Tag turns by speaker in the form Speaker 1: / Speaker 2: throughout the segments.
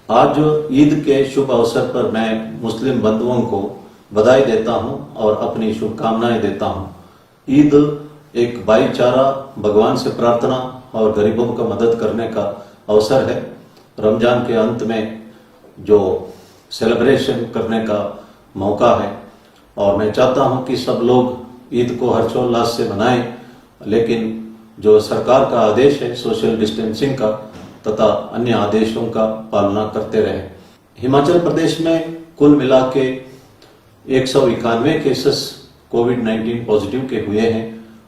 Speaker 1: आज ईद के शुभ अवसर पर मैं मुस्लिम बंधुओं को बधाई देता हूं और अपनी शुभकामनाएं देता हूं। ईद एक भाईचारा, भगवान से प्रार्थना और गरीबों का मदद करने का अवसर है। रमजान के अंत में जो सेलिब्रेशन करने का मौका है और मैं चाहता हूं कि सब लोग ईद को हर्षोल्लास से मनाएं, लेकिन जो सरकार का आदेश है सोशल डिस्टेंसिंग का तथा अन्य आदेशों का पालना करते रहे। हिमाचल प्रदेश में कुल मिला के 191 केसेस कोविड-19 पॉजिटिव के हुए हैं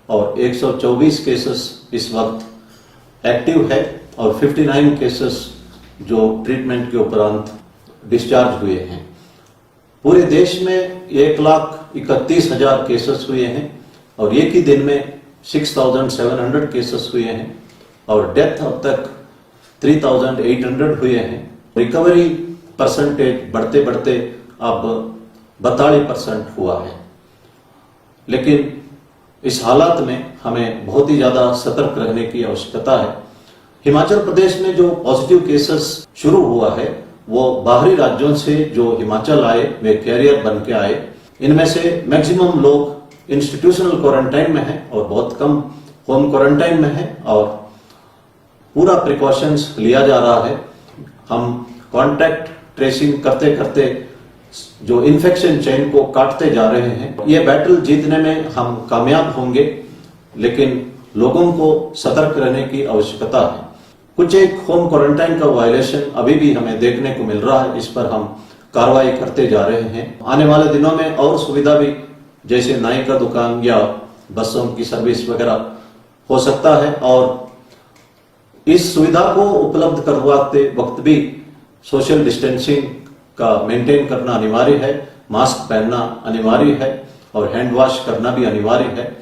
Speaker 1: और 124 केसेस इस वक्त एक्टिव है और 59 केसेस जो ट्रीटमेंट के उपरांत डिस्चार्ज हुए हैं। पूरे देश में 1,31,000 केसेस हुए हैं और एक ही दिन में 6,700 केसेस हुए हैं और डेथ अब तक 3,800 हुए हैं। रिकवरी परसेंटेज बढ़ते बढ़ते अब 42% हुआ है। लेकिन इस हालात में हमें बहुत ही ज्यादा सतर्क रहने की आवश्यकता है। हिमाचल प्रदेश में जो पॉजिटिव केसेस शुरू हुआ है वो बाहरी राज्यों से जो हिमाचल आए, वे कैरियर बन के आए। इनमें से मैक्सिमम लोग इंस्टीट्यूशनल क्वारंटाइन में हैं और बहुत कम होम क्वारंटाइन में हैं और पूरा प्रिकॉशंस लिया जा रहा है। हम कॉन्टैक्ट ट्रेसिंग करते करते जो इन्फेक्शन चेन को काटते जा रहे हैं। ये बैटल जीतने में हम कामयाब होंगे, लेकिन लोगों को सतर्क रहने की आवश्यकता है। कुछ एक होम क्वारंटाइन का वायलेशन अभी भी हमें देखने को मिल रहा है, इस पर हम कार्रवाई करते जा रहे हैं। आने वाले दिनों में और सुविधा भी, जैसे नाई का दुकान या बसों की सर्विस वगैरह हो सकता है और इस सुविधा को उपलब्ध करवाते वक्त भी सोशल डिस्टेंसिंग का मेंटेन करना अनिवार्य है, मास्क पहनना अनिवार्य है और हैंड वॉश करना भी अनिवार्य है।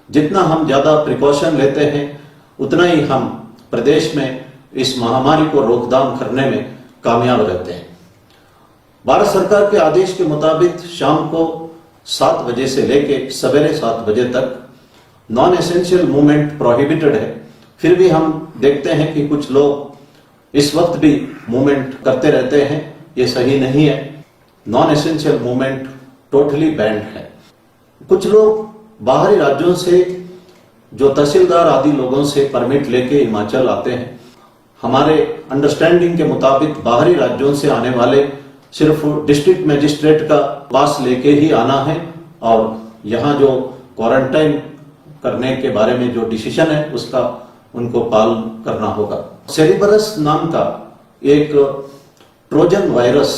Speaker 1: जितना हम ज्यादा प्रिकॉशन लेते हैं उतना ही हम प्रदेश में इस महामारी को रोकथाम करने में कामयाब रहते हैं। भारत सरकार के आदेश के मुताबिक शाम को 7 बजे से लेकर सवेरे 7 बजे तक नॉन एसेंशियल मूवमेंट प्रोहिबिटेड है। फिर भी हम देखते हैं कि कुछ लोग इस वक्त भी मूवमेंट करते रहते हैं, ये सही नहीं है। Non essential movement totally band है। कुछ लोग बाहरी राज्यों से जो तहसीलदार आदि लोगों से परमिट लेके हिमाचल आते हैं। हमारे अंडरस्टैंडिंग के मुताबिक बाहरी राज्यों से आने वाले सिर्फ डिस्ट्रिक्ट मजिस्ट्रेट का पास लेके ही आना है और यहाँ जो क्वारंटाइन करने के बारे में जो डिसीजन है उसका उनको पालन करना होगा। सेरिबरस नाम का एक ट्रोजन वायरस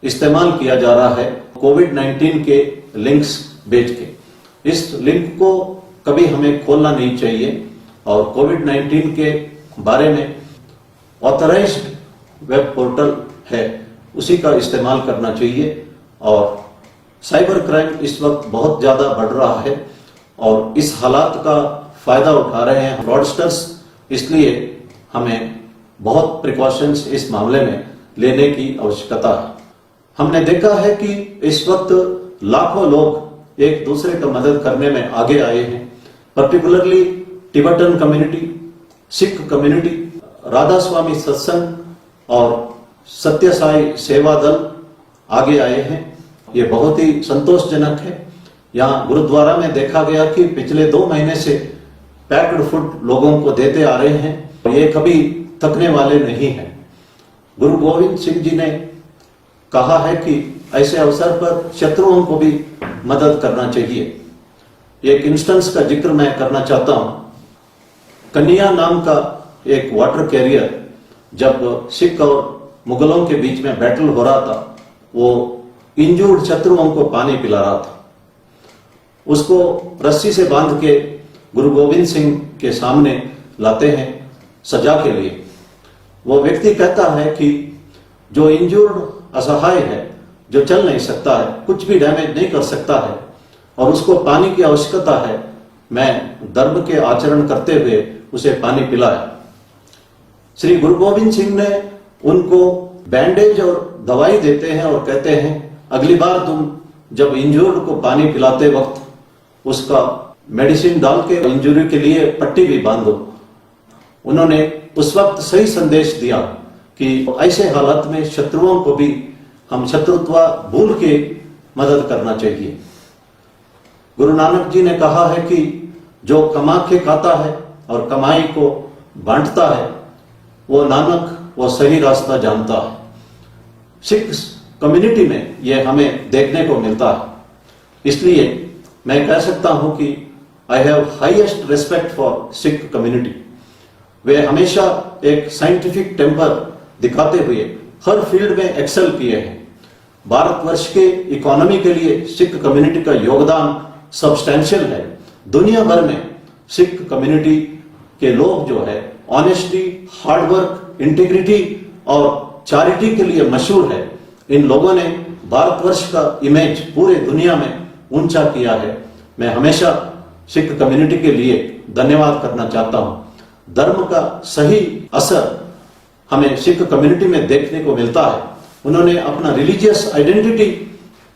Speaker 1: इस्तेमाल किया जा रहा है कोविड-19 के लिंक्स भेज के। इस लिंक को कभी हमें खोलना नहीं चाहिए और कोविड-19 के बारे में ऑथराइज्ड वेब पोर्टल है उसी का इस्तेमाल करना चाहिए। और साइबर क्राइम इस वक्त बहुत ज्यादा बढ़ रहा है और इस हालात का फायदा उठा रहे हैं फ्रॉडस्टर्स, इसलिए हमें बहुत प्रिकॉशंस इस मामले में लेने की आवश्यकता है। हमने देखा है कि इस वक्त लाखों लोग एक दूसरे का मदद करने में आगे आए हैं, particularly Tibetan community, Sikh community, Radha Swami Satsang और सत्य साई सेवा दल आगे आए हैं। ये बहुत ही संतोषजनक है। यहाँ गुरुद्वारा में देखा गया कि पिछले 2 महीने से पैक्ड फूड लोगों को देते आ रहे हैं। ये कभी थकने वाले नहीं हैं। गुरु गोविंद सिंह जी ने कहा है कि ऐसे अवसर पर शत्रुओं को भी मदद करना चाहिए। एक इंस्टेंस का जिक्र मैं करना चाहता हूं। कन्या नाम का एक वाटर कैरियर जब सिख और मुगलों के बीच में बैटल हो रहा था, वो इंजूर्ड शत्रुओं को पानी पिला रहा था। उसको रस्सी से बांध के गुरु गोविंद सिंह के सामने लाते हैं सजा के लिए। वो व्यक्ति कहता है कि जो इंजूर्ड असहाय है, जो चल नहीं सकता है, कुछ भी डैमेज नहीं कर सकता है और उसको पानी की आवश्यकता है, मैं धर्म के आचरण करते हुए उसे पानी पिलाया। श्री गुरु गोविंद सिंह ने उनको बैंडेज और दवाई देते हैं और कहते हैं अगली बार तुम जब इंजूर्ड को पानी पिलाते वक्त उसका मेडिसिन डाल के इंजरी के लिए पट्टी भी बांधो। उन्होंने उस वक्त सही संदेश दिया कि ऐसे हालात में शत्रुओं को भी हम शत्रुत्व भूल के मदद करना चाहिए। गुरु नानक जी ने कहा है कि जो कमा के खाता है और कमाई को बांटता है वो नानक वो सही रास्ता जानता है। सिख कम्युनिटी में यह हमें देखने को मिलता है। इसलिए मैं कह सकता हूं कि I have highest respect for Sikh community. वे हमेशा एक साइंटिफिक टेम्पर दिखाते हुए हर फील्ड में एक्सेल किए हैं। भारतवर्ष के इकोनॉमी के लिए सिख कम्युनिटी का योगदान सब्सटैंशियल है। दुनिया भर में सिख कम्युनिटी के लोग जो है ऑनेस्टी, हार्डवर्क, इंटीग्रिटी और चैरिटी के लिए मशहूर है। इन लोगों ने भारतवर्ष का इमेज पूरे दुनिया में ऊंचा किया है। मैं हमेशा सिख कम्युनिटी के लिए धन्यवाद करना चाहता हूं। धर्म का सही असर हमें सिख कम्युनिटी में देखने को मिलता है। उन्होंने अपना रिलीजियस आइडेंटिटी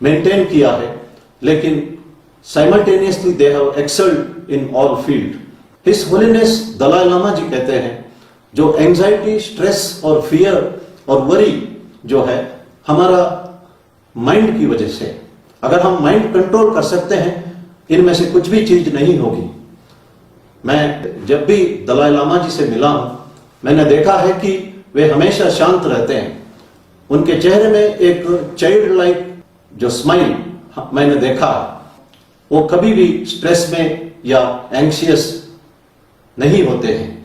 Speaker 1: मेंटेन किया है, लेकिन simultaneously they have excelled in all field. His holiness Dalai Lama ji कहते हैं, जो एंजाइटी, स्ट्रेस और फियर और वरी जो है हमारा माइंड की वजह से, अगर हम माइंड कंट्रोल कर सकते हैं इनमें से कुछ भी चीज नहीं होगी। मैं जब भी दलाई लामा जी से मिला हूं, मैंने देखा है कि वे हमेशा शांत रहते हैं। उनके चेहरे में एक चाइल्ड लाइक जो स्माइल मैंने देखा, वो कभी भी स्ट्रेस में या एंग्शियस नहीं होते हैं।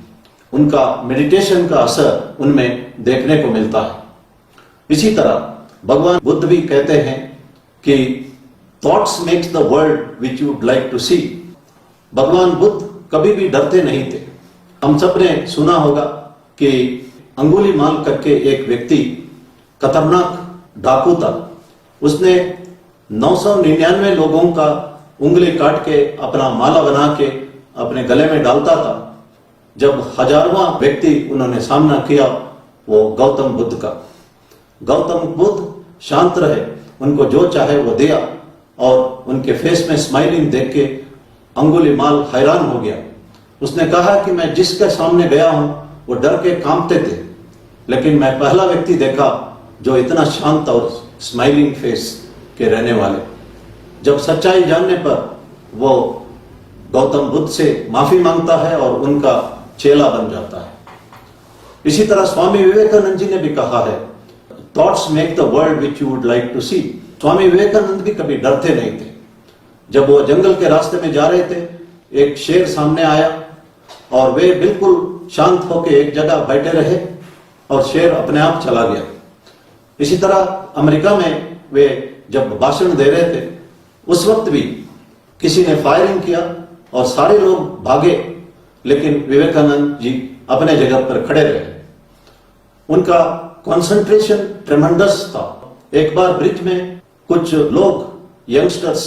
Speaker 1: उनका मेडिटेशन का असर उनमें देखने को मिलता है। इसी तरह भगवान बुद्ध भी कहते हैं कि thoughts makes the world which you would like to see. Bhagwan Buddha कभी भी डरते नहीं थे। हम सब ने सुना होगा कि अंगुलीमाल करके एक व्यक्ति खतरनाक डाकू था। उसने 999 लोगों का उंगली काट के अपना माला बना के अपने गले में डालता था। जब 1000वां व्यक्ति उन्होंने सामना किया वो गौतम बुद्ध का। गौतम बुद्ध शांत रहे, उनको जो चाहे वो दिया और उनके फेस में स्माइलिंग देख के अंगुलीमाल हैरान हो गया। उसने कहा कि मैं जिसके सामने गया हूं वो डर के कांपते थे, लेकिन मैं पहला व्यक्ति देखा जो इतना शांत और स्माइलिंग फेस के रहने वाले। जब सच्चाई जानने पर वो गौतम बुद्ध से माफी मांगता है और उनका चेला बन जाता है। इसी तरह स्वामी विवेकानंद जी ने भी कहा है, thoughts make the world which you would like to see. Swami Vivekananda भी कभी डरते नहीं थे। जब वो जंगल के रास्ते में जा रहे थे, एक शेर सामने आया और वे बिल्कुल शांत होकर एक जगह बैठे रहे और शेर अपने आप चला गया। इसी तरह अमेरिका में वे जब भाषण दे रहे थे, उस वक्त भी किसी ने फायरिंग किया और सारे लोग भागे, लेकिन विवेकानंद जी अपने जगह पर खड़े रहे। उनका कंसंट्रेशन ट्रेमेंडस था। एक बार ब्रिज में कुछ लोग यंगस्टर्स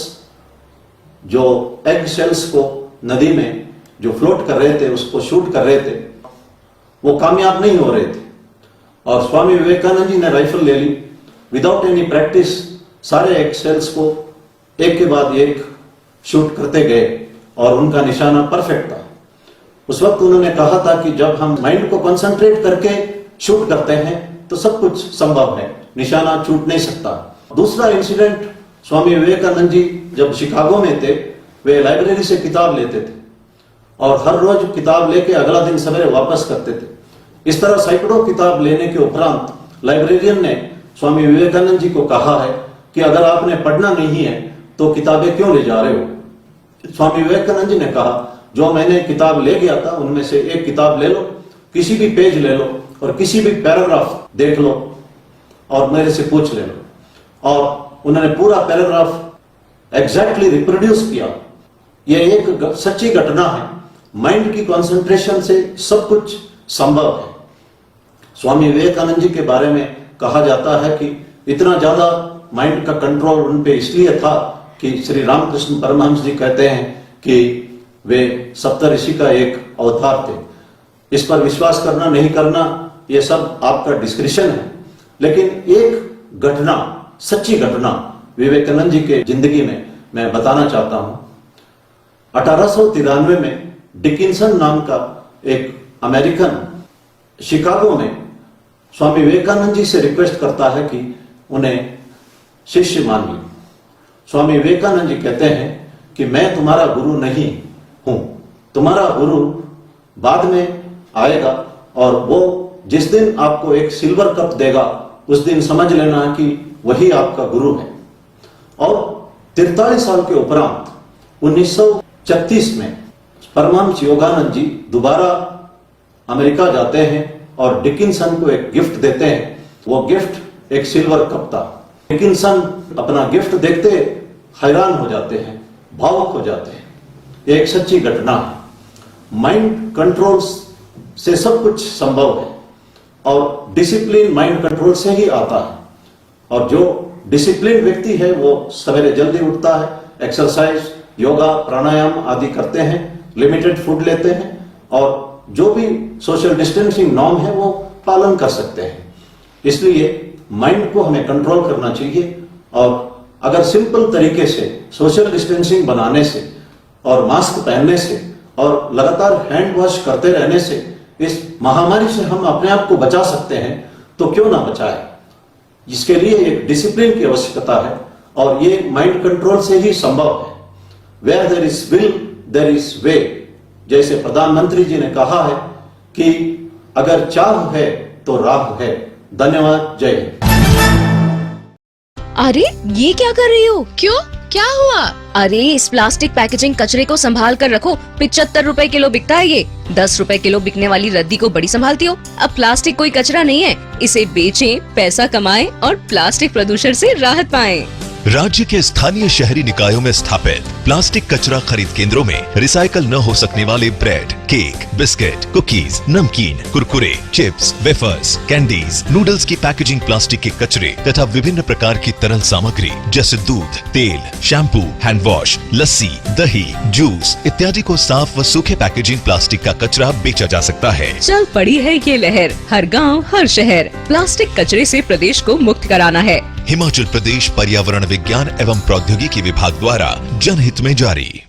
Speaker 1: जो एग शेल्स को नदी में जो फ्लोट कर रहे थे उसको शूट कर रहे थे, वो कामयाब नहीं हो रहे थे और स्वामी विवेकानंद जी ने राइफल ले ली। विदाउट एनी प्रैक्टिस सारे एग शेल्स को एक के बाद एक शूट करते गए और उनका निशाना परफेक्ट था। उस वक्त उन्होंने कहा था कि जब हम माइंड को कंसंट्रेट करके शूट करते हैं तो सब कुछ संभव है, निशाना छूट नहीं सकता। दूसरा इंसिडेंट, स्वामी विवेकानंद जी जब शिकागो में थे, वे लाइब्रेरी से किताब लेते थे और हर रोज किताब लेके अगला दिन सवेरे वापस करते थे। इस तरह सैकड़ों किताब लेने के उपरांत लाइब्रेरियन ने स्वामी विवेकानंद जी को कहा है कि अगर आपने पढ़ना नहीं है तो किताबें क्यों ले जा रहे हो। स्वामी विवेकानंद जी ने कहा, जो मैंने किताब ले गया था उनमें से एक किताब ले लो, किसी भी पेज ले लो और किसी भी पैराग्राफ देख लो और मेरे से पूछ ले लो। और उन्होंने पूरा पैराग्राफ एग्जैक्टली रिप्रोड्यूस किया। यह एक सच्ची घटना है। माइंड की कंसंट्रेशन से सब कुछ संभव है। स्वामी विवेकानंद जी के बारे में कहा जाता है कि इतना ज्यादा माइंड का कंट्रोल उन पे इसलिए था कि श्री रामकृष्ण परमहंस जी कहते हैं कि वे सप्तऋषि का एक अवतार थे। इस पर विश्वास करना नहीं करना ये सब आपका डिस्क्रिप्शन है, लेकिन एक घटना, सच्ची घटना विवेकानंद जी के जिंदगी में मैं बताना चाहता हूं। 1893 में डिकिंसन नाम का एक अमेरिकन शिकागो में स्वामी विवेकानंद जी से रिक्वेस्ट करता है कि उन्हें शिष्य मानिए। स्वामी विवेकानंद जी कहते हैं कि मैं तुम्हारा गुरु नहीं हूं, तुम्हारा गुरु बाद में आएगा और वो जिस दिन आपको एक सिल्वर कप देगा उस दिन समझ लेना कि वही आपका गुरु है। और 43 साल के उपरांत 1936 में परमहंस योगानंद जी दोबारा अमेरिका जाते हैं और डिकिंसन को एक गिफ्ट देते हैं। वो गिफ्ट एक सिल्वर कप था। डिकिंसन अपना गिफ्ट देखते हैरान हो जाते हैं, भावुक हो जाते हैं। ये एक सच्ची घटना है। माइंड कंट्रोल से सब कुछ संभव है और डिसिप्लिन माइंड कंट्रोल से ही आता है। और जो डिसिप्लिन व्यक्ति है वो सवेरे जल्दी उठता है, एक्सरसाइज, योगा, प्राणायाम आदि करते हैं, लिमिटेड फूड लेते हैं और जो भी सोशल डिस्टेंसिंग नॉर्म है वो पालन कर सकते हैं। इसलिए माइंड को हमें कंट्रोल करना चाहिए और अगर सिंपल तरीके से सोशल डिस्टेंसिंग बनाने से और मास्क पहनने से और लगातार हैंड वॉश करते रहने से इस महामारी से हम अपने आप को बचा सकते हैं तो क्यों ना बचाए। इसके लिए एक डिसिप्लिन की आवश्यकता है और ये माइंड कंट्रोल से ही संभव है। Where there is will there is way, जैसे प्रधानमंत्री जी ने कहा है कि अगर चाह है तो राह है। धन्यवाद। जय हिंद।
Speaker 2: अरे ये क्या कर रही हो?
Speaker 3: क्यों, क्या हुआ?
Speaker 2: अरे इस प्लास्टिक पैकेजिंग कचरे को संभाल कर रखो। 75 रुपए किलो बिकता है ये। 10 रुपए किलो बिकने वाली रद्दी को बड़ी संभालती हो। अब प्लास्टिक कोई कचरा नहीं है, इसे बेचें, पैसा कमाएं और प्लास्टिक प्रदूषण से राहत पाएं।
Speaker 4: राज्य के स्थानीय शहरी निकायों में स्थापित प्लास्टिक कचरा खरीद केंद्रों में रिसाइकल न हो सकने वाले ब्रेड, केक, बिस्किट, कुकीज, नमकीन, Kurkure, chips, wafers, candies, noodles की पैकेजिंग प्लास्टिक के कचरे तथा विभिन्न प्रकार की तरल सामग्री जैसे दूध, तेल, शैम्पू, हैंड वॉश, लस्सी, दही, जूस इत्यादि को साफ व सूखे पैकेजिंग प्लास्टिक का कचरा बेचा जा सकता है।
Speaker 2: चल पड़ी है ये लहर, हर गांव, हर शहर प्लास्टिक कचरे से प्रदेश को मुक्त कराना है।
Speaker 4: हिमाचल प्रदेश पर्यावरण विज्ञान एवं प्रौद्योगिकी विभाग द्वारा जनहित में जारी।